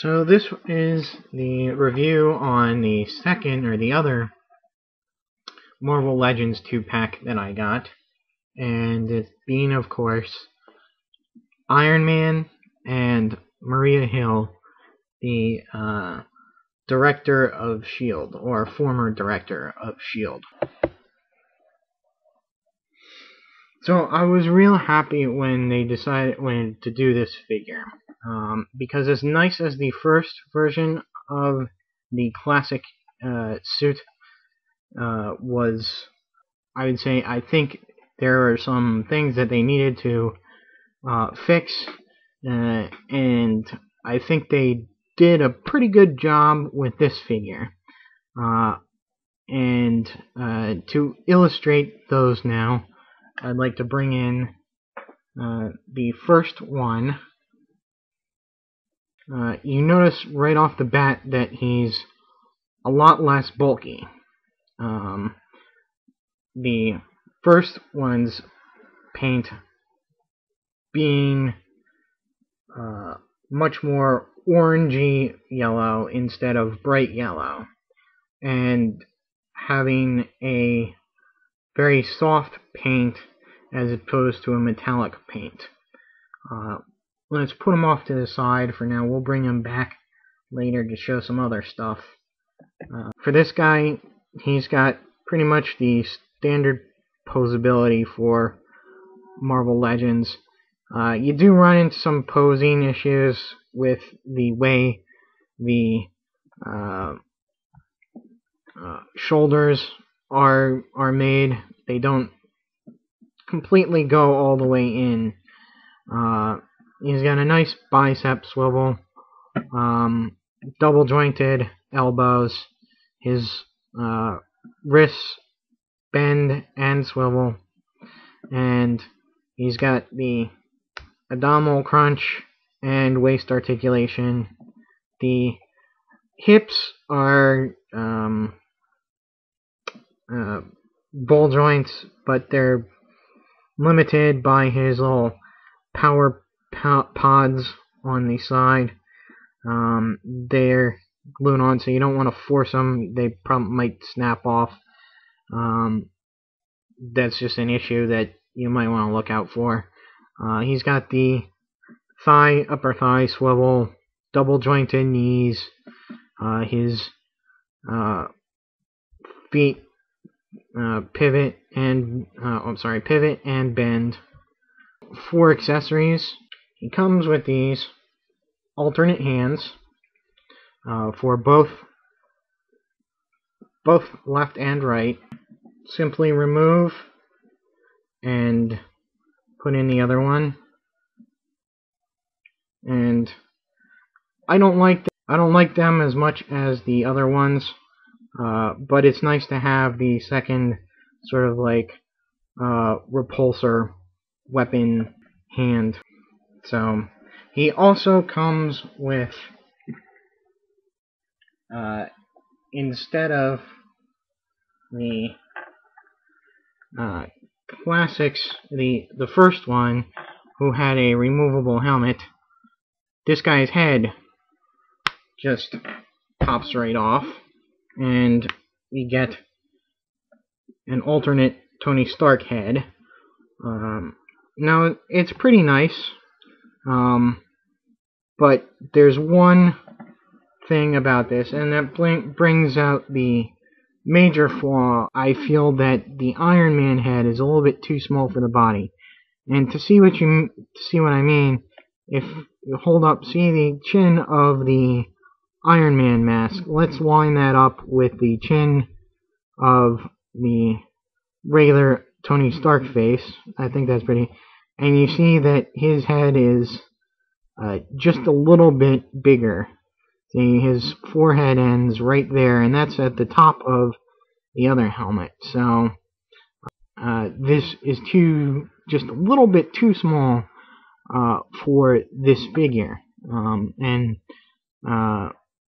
So this is the review on the second or the other Marvel Legends 2-pack that I got, and it's being, of course, Iron Man and Maria Hill, the director of S.H.I.E.L.D., or former director of S.H.I.E.L.D. So I was real happy when they decided to do this figure, because as nice as the first version of the classic suit was, I would say, I think there are some things that they needed to fix, and I think they did a pretty good job with this figure. And to illustrate those now, I'd like to bring in the first one. You notice right off the bat that he's a lot less bulky. The first one's paint being much more orangey yellow instead of bright yellow, and having a very soft paint as opposed to a metallic paint. Let's put him off to the side for now. We'll bring him back later to show some other stuff. For this guy, he's got pretty much the standard posability for Marvel Legends. You do run into some posing issues with the way the shoulders are made. They don't completely go all the way in. He's got a nice bicep swivel, double jointed elbows, his wrists bend and swivel, and he's got the abdominal crunch and waist articulation. The hips are ball joints, but they're limited by his little power pods on the side. They're glued on, so you don't want to force them. They probably might snap off. That's just an issue that you might want to look out for. He's got the upper thigh swivel, double jointed knees, his feet pivot and bend. For accessories, he comes with these alternate hands for both left and right. Simply remove and put in the other one. And I don't like them as much as the other ones, but it's nice to have the second sort of like repulsor weapon hand. So he also comes with instead of the classics, the first one, who had a removable helmet, this guy's head just pops right off, and we get an alternate Tony Stark head. Now, it's pretty nice, but there's one thing about this, and that brings out the major flaw. I feel that the Iron Man head is a little bit too small for the body. And to see what I mean, if you hold up, see the chin of the Iron Man mask. Let's line that up with the chin of the regular Tony Stark face. I think that's pretty. And you see that his head is just a little bit bigger. See, his forehead ends right there, and that's at the top of the other helmet. So this is just a little bit too small for this figure. And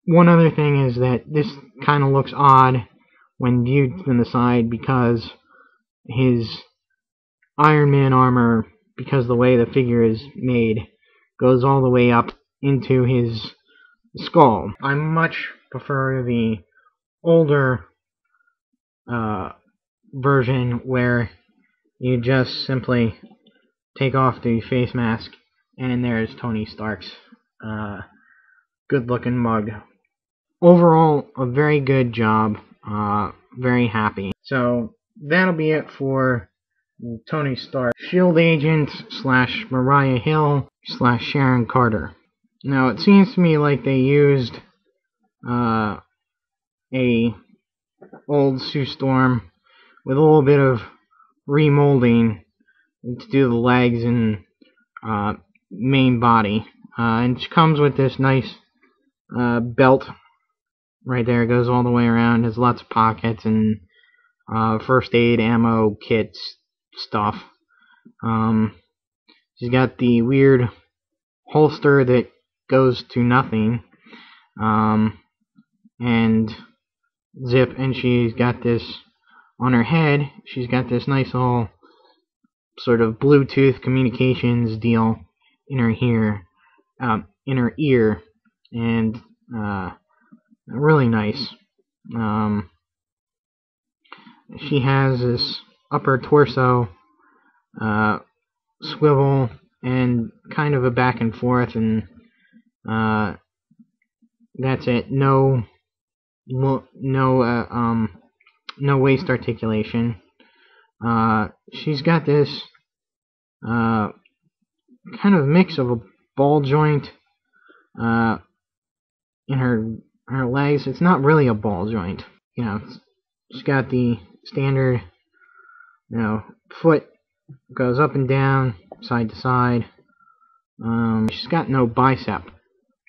one other thing is that this kind of looks odd when viewed from the side, because his Iron Man armor, because the way the figure is made, goes all the way up into his skull. I much prefer the older version where you just simply take off the face mask and there's Tony Stark's good looking mug. Overall, a very good job. Very happy. So that'll be it for Tony Stark, Shield Agent / Mariah Hill / Sharon Carter. Now it seems to me like they used a old Sue Storm with a little bit of remolding to do the legs and main body. And it comes with this nice belt right there. It goes all the way around. Has lots of pockets and first aid, ammo, kits, stuff. She's got the weird holster that goes to nothing. And zip, and she's got this on her head. She's got this nice little sort of Bluetooth communications deal in her ear, and really nice. She has this upper torso swivel and kind of a back and forth, and that's it. No waist articulation. She's got this kind of mix of a ball joint in her legs. It's not really a ball joint. She's got the standard, foot goes up and down, side to side. She's got no bicep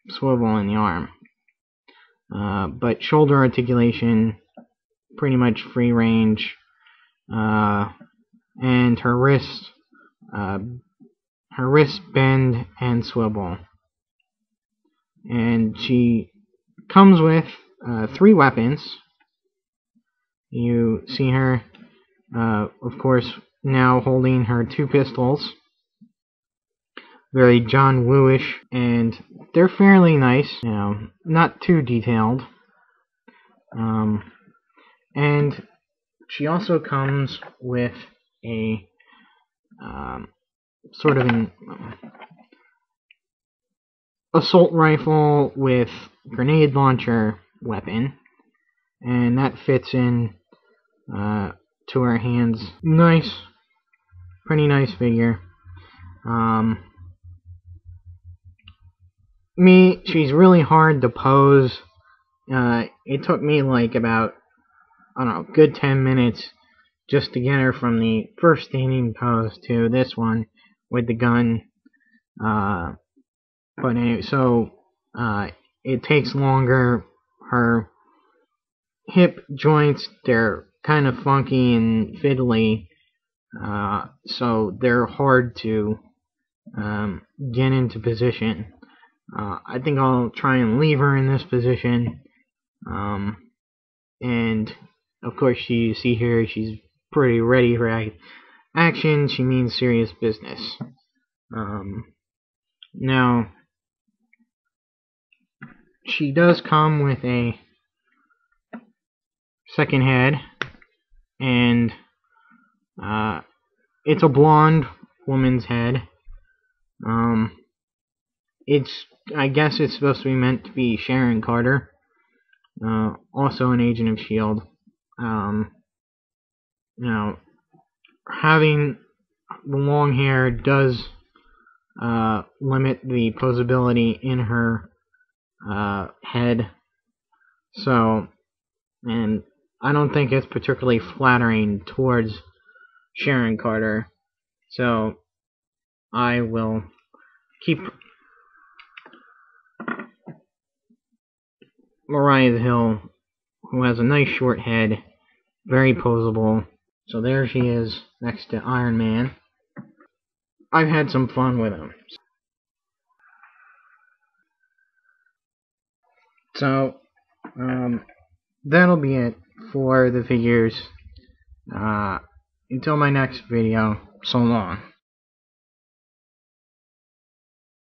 swivel in the arm. But shoulder articulation, pretty much free range, and her wrist bend and swivel. And she comes with 3 weapons. You see her, of course, now holding her 2 pistols. Very John Woo-ish, and they're fairly nice, not too detailed. And she also comes with a sort of an assault rifle with grenade launcher weapon, and that fits in to her hands. Nice, pretty nice figure. She's really hard to pose. It took me like about, good 10 minutes just to get her from the first standing pose to this one with the gun. But anyway, so it takes longer. Her hip joints, they're kind of funky and fiddly, so they're hard to get into position. I think I'll try and leave her in this position. And of course, you see here, she's pretty ready for action. She means serious business. Now, she does come with a second head, and it's a blonde woman's head. I guess it's supposed to be meant to be Sharon Carter, also an agent of S.H.I.E.L.D. Having the long hair does limit the posability in her head, so, and I don't think it's particularly flattering towards Sharon Carter, so I will keep Mariah Hill, who has a nice short head, very posable. So there she is next to Iron Man. I've had some fun with him. So that'll be it for the figures. Until my next video, so long.